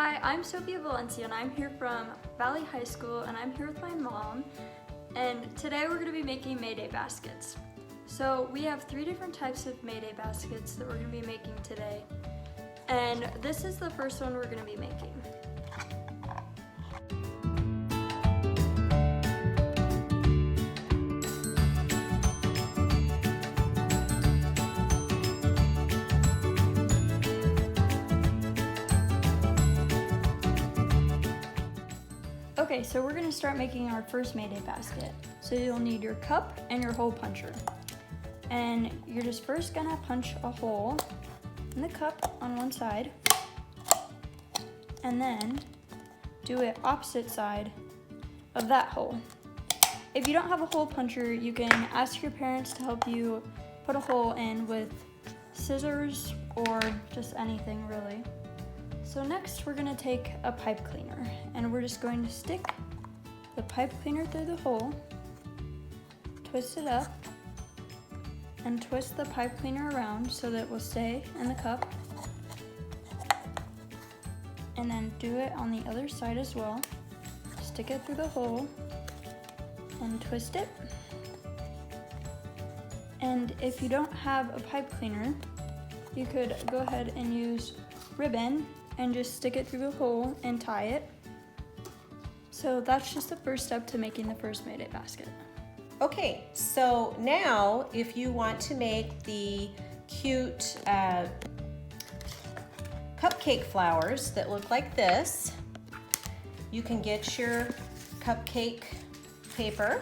Hi, I'm Sophia Valencia and I'm here from Valley High School and I'm here with my mom. And today we're going to be making Mayday baskets. So we have 3 different types of Mayday baskets that we're going to be making today. And this is the first one we're going to be making. Okay, so we're gonna start making our first Mayday basket. So you'll need your cup and your hole puncher. And you're just first gonna punch a hole in the cup on one side, and then do it opposite side of that hole. If you don't have a hole puncher, you can ask your parents to help you put a hole in with scissors or just anything really. So next we're gonna take a pipe cleaner and we're just going to stick the pipe cleaner through the hole, twist it up, and twist the pipe cleaner around so that it will stay in the cup. And then do it on the other side as well. Stick it through the hole and twist it. And if you don't have a pipe cleaner, you could go ahead and use ribbon and just stick it through the hole and tie it. So that's just the first step to making the first Mayday basket. Okay, so now if you want to make the cute cupcake flowers that look like this, you can get your cupcake paper,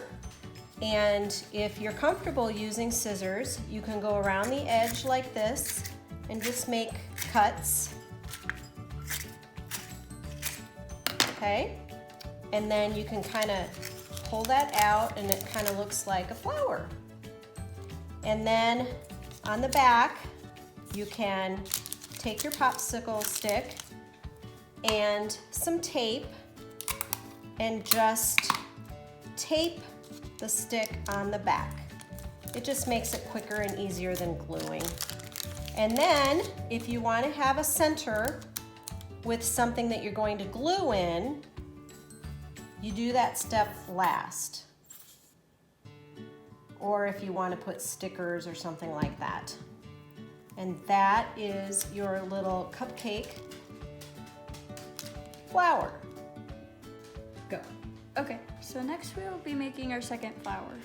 and if you're comfortable using scissors, you can go around the edge like this and just make cuts. Okay, and then you can kind of pull that out and it kind of looks like a flower. And then on the back, you can take your popsicle stick and some tape and just tape the stick on the back. It just makes it quicker and easier than gluing. And then if you want to have a center with something that you're going to glue in, you do that step last. Or if you want to put stickers or something like that. And that is your little cupcake flower. Go. Okay, so next we will be making our second flower.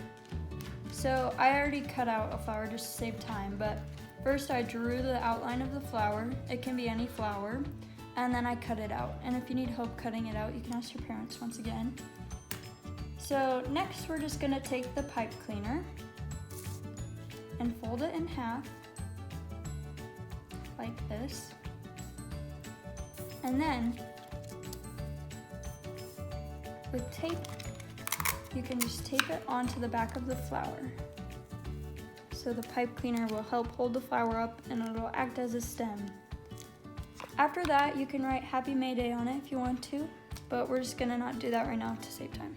So I already cut out a flower just to save time, but first I drew the outline of the flower. It can be any flower. And then I cut it out. And if you need help cutting it out, you can ask your parents once again. So next we're just gonna take the pipe cleaner and fold it in half like this. And then with tape, you can just tape it onto the back of the flower. So the pipe cleaner will help hold the flower up and it'll act as a stem. After that, you can write Happy Mayday on it if you want to, but we're just gonna not do that right now to save time.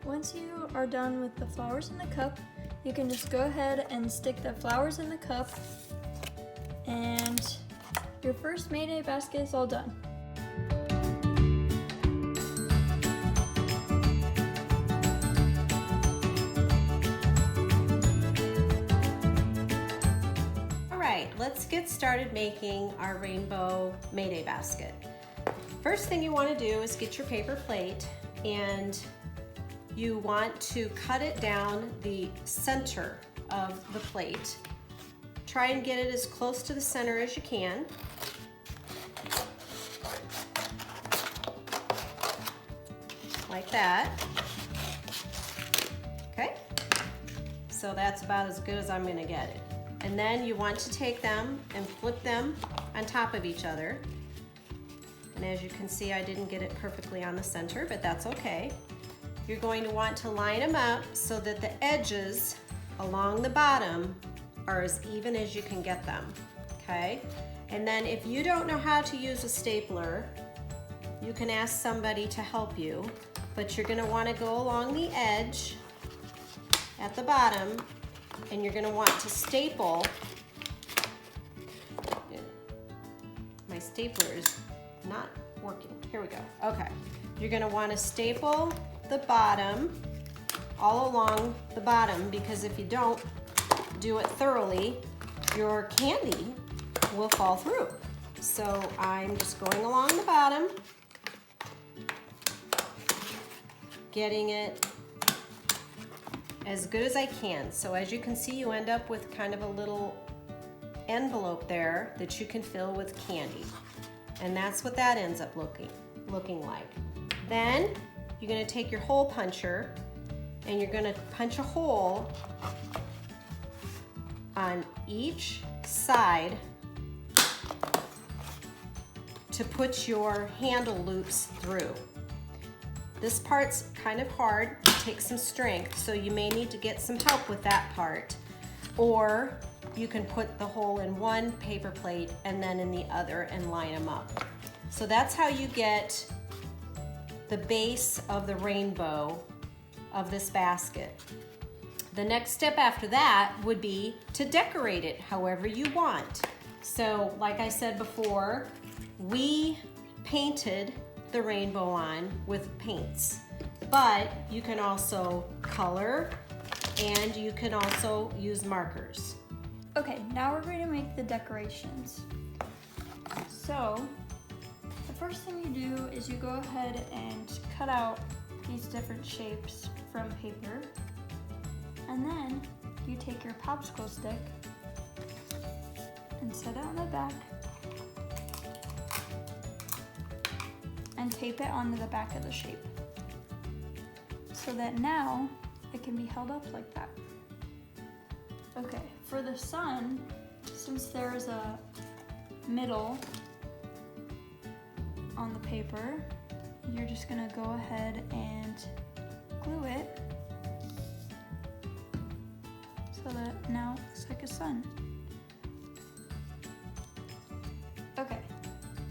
Once you are done with the flowers in the cup, you can just go ahead and stick the flowers in the cup, and your first Mayday basket is all done. Let's get started making our rainbow Mayday basket. First thing you want to do is get your paper plate, and you want to cut it down the center of the plate. Try and get it as close to the center as you can. Like that. Okay, so that's about as good as I'm going to get it. And then you want to take them and flip them on top of each other. And as you can see, I didn't get it perfectly on the center, but that's okay. You're going to want to line them up so that the edges along the bottom are as even as you can get them, okay? And then if you don't know how to use a stapler, you can ask somebody to help you, but you're gonna want to go along the edge at the bottom, and you're going to want to staple. My stapler is not working. Here we go. Okay. You're gonna wanna staple the bottom all along the bottom, because if you don't do it thoroughly, your candy will fall through. So I'm just going along the bottom, getting it as good as I can. So as you can see, you end up with kind of a little envelope there that you can fill with candy. And that's what that ends up looking like. Then you're gonna take your hole puncher and you're gonna punch a hole on each side to put your handle loops through. This part's kind of hard, it takes some strength, so you may need to get some help with that part. Or you can put the hole in one paper plate and then in the other and line them up. So that's how you get the base of the rainbow of this basket. The next step after that would be to decorate it however you want. So like I said before, we painted the rainbow on with paints, but you can also color and you can also use markers. Okay, now we're going to make the decorations. So the first thing you do is you go ahead and cut out these different shapes from paper, and then you take your popsicle stick and set it on the back and tape it onto the back of the shape so that now it can be held up like that. Okay, for the sun, since there's a middle on the paper, you're just gonna go ahead and glue it so that now it looks like a sun. Okay,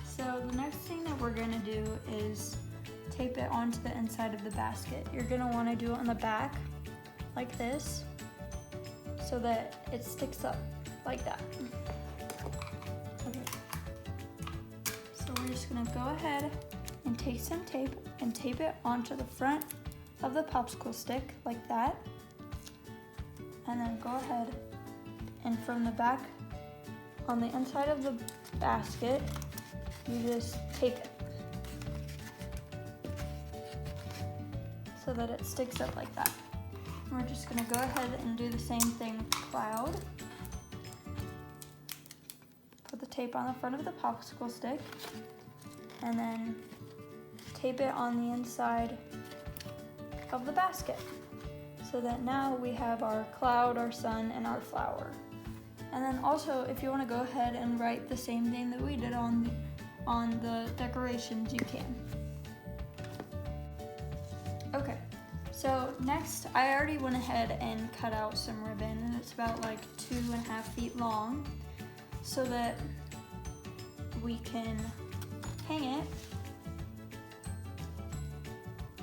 so the next thing that we're gonna do is tape it onto the inside of the basket. You're gonna wanna do it on the back like this so that it sticks up like that. Okay. So we're just gonna go ahead and take some tape and tape it onto the front of the popsicle stick like that. And then go ahead and from the back on the inside of the basket, you just tape it so that it sticks up like that. And we're just gonna go ahead and do the same thing with the cloud. Put the tape on the front of the popsicle stick and then tape it on the inside of the basket so that now we have our cloud, our sun, and our flower. And then also, if you want to go ahead and write the same thing that we did on the decorations, you can. Okay, so next I already went ahead and cut out some ribbon, and it's about like 2.5 feet long so that we can hang it.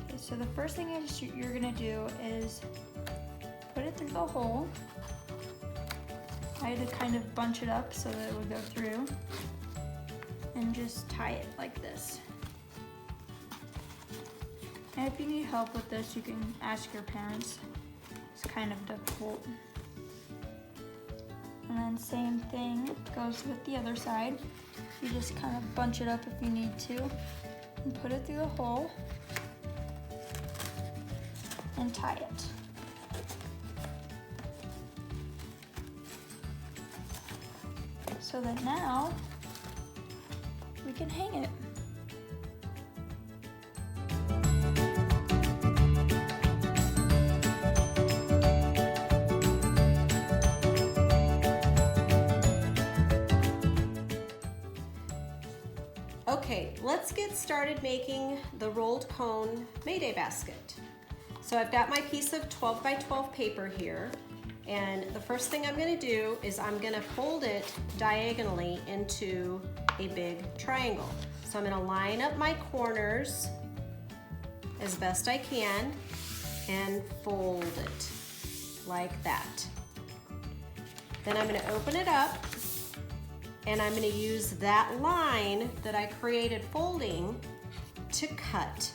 Okay, so the first thing you're gonna do is put it through the hole. I had to kind of bunch it up so that it would go through, and just tie it like this. And if you need help with this, you can ask your parents. It's kind of difficult. And then same thing goes with the other side. You just kind of bunch it up if you need to, and put it through the hole, and tie it. So that now we can hang it. Okay, let's get started making the rolled cone Mayday basket. So I've got my piece of 12 by 12 paper here, and the first thing I'm going to do is I'm going to fold it diagonally into a big triangle. So I'm going to line up my corners as best I can and fold it like that. Then I'm going to open it up and I'm going to use that line that I created folding to cut.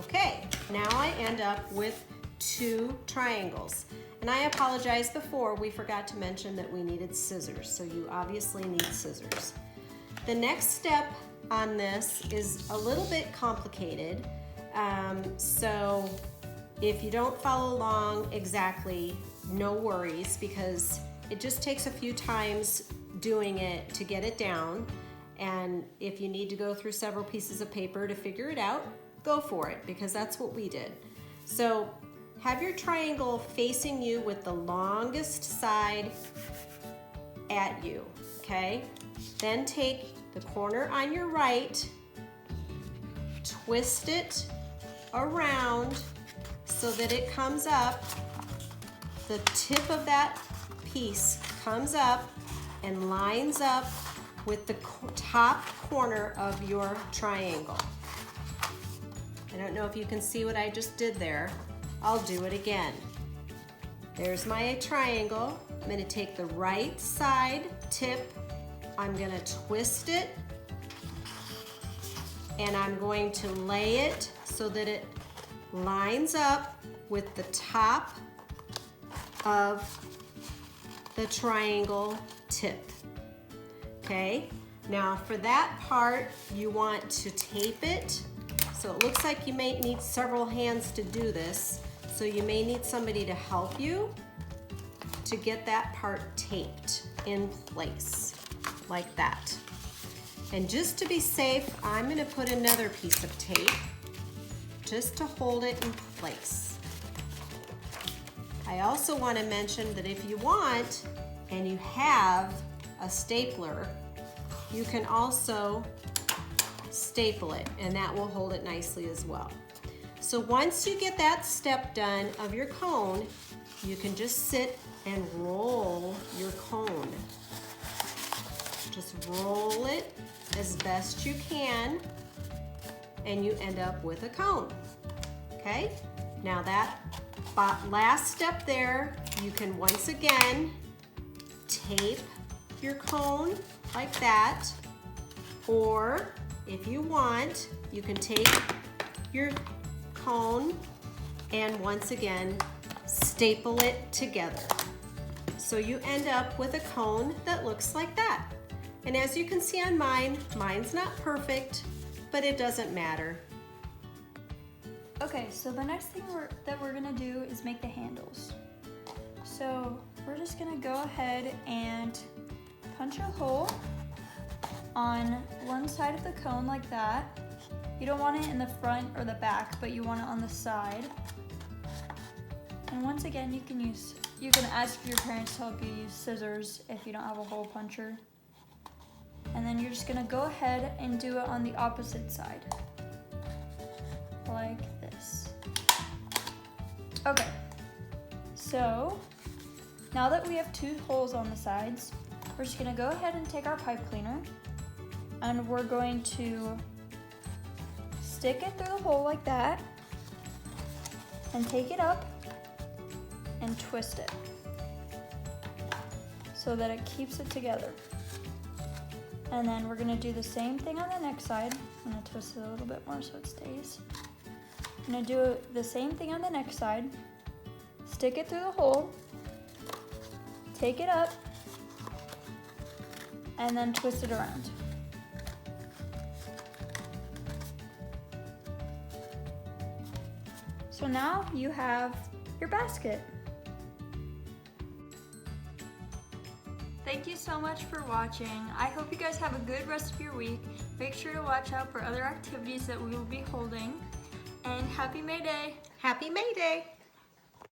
Okay, now I end up with 2 triangles. And I apologize, before we forgot to mention that we needed scissors, so you obviously need scissors. The next step on this is a little bit complicated, so if you don't follow along exactly, no worries, because it just takes a few times doing it to get it down, and if you need to go through several pieces of paper to figure it out, go for it, because that's what we did. So have your triangle facing you with the longest side at you, okay? Then take the corner on your right, twist it around so that it comes up, the tip of that piece comes up and lines up with the top corner of your triangle. I don't know if you can see what I just did there. I'll do it again. There's my triangle. I'm going to take the right side tip, I'm going to twist it, and I'm going to lay it so that it lines up with the top of the triangle tip. Okay, now for that part, you want to tape it. So it looks like you may need several hands to do this. So you may need somebody to help you to get that part taped in place, like that. And just to be safe, I'm going to put another piece of tape just to hold it in place. I also want to mention that if you want, and you have a stapler, you can also staple it, and that will hold it nicely as well. So once you get that step done of your cone, you can just sit and roll your cone. Just roll it as best you can, and you end up with a cone. Okay? Now that last step there, you can once again tape your cone like that, or if you want, you can take your cone and once again staple it together. So you end up with a cone that looks like that. And as you can see on mine, mine's not perfect, but it doesn't matter. Okay, so the next thing that we're gonna do is make the handles. So we're just gonna go ahead and punch a hole on one side of the cone like that. You don't want it in the front or the back, but you want it on the side. And once again, you can ask your parents to help you use scissors if you don't have a hole puncher. And then you're just gonna go ahead and do it on the opposite side, like this. Okay, so now that we have 2 holes on the sides, we're just gonna go ahead and take our pipe cleaner, and we're going to stick it through the hole like that, and take it up and twist it so that it keeps it together. And then we're gonna do the same thing on the next side. I'm gonna twist it a little bit more so it stays. I'm gonna do the same thing on the next side. Stick it through the hole, take it up, and then twist it around. So now you have your basket. Thank you so much for watching. I hope you guys have a good rest of your week. Make sure to watch out for other activities that we will be holding. And happy May Day! Happy May Day!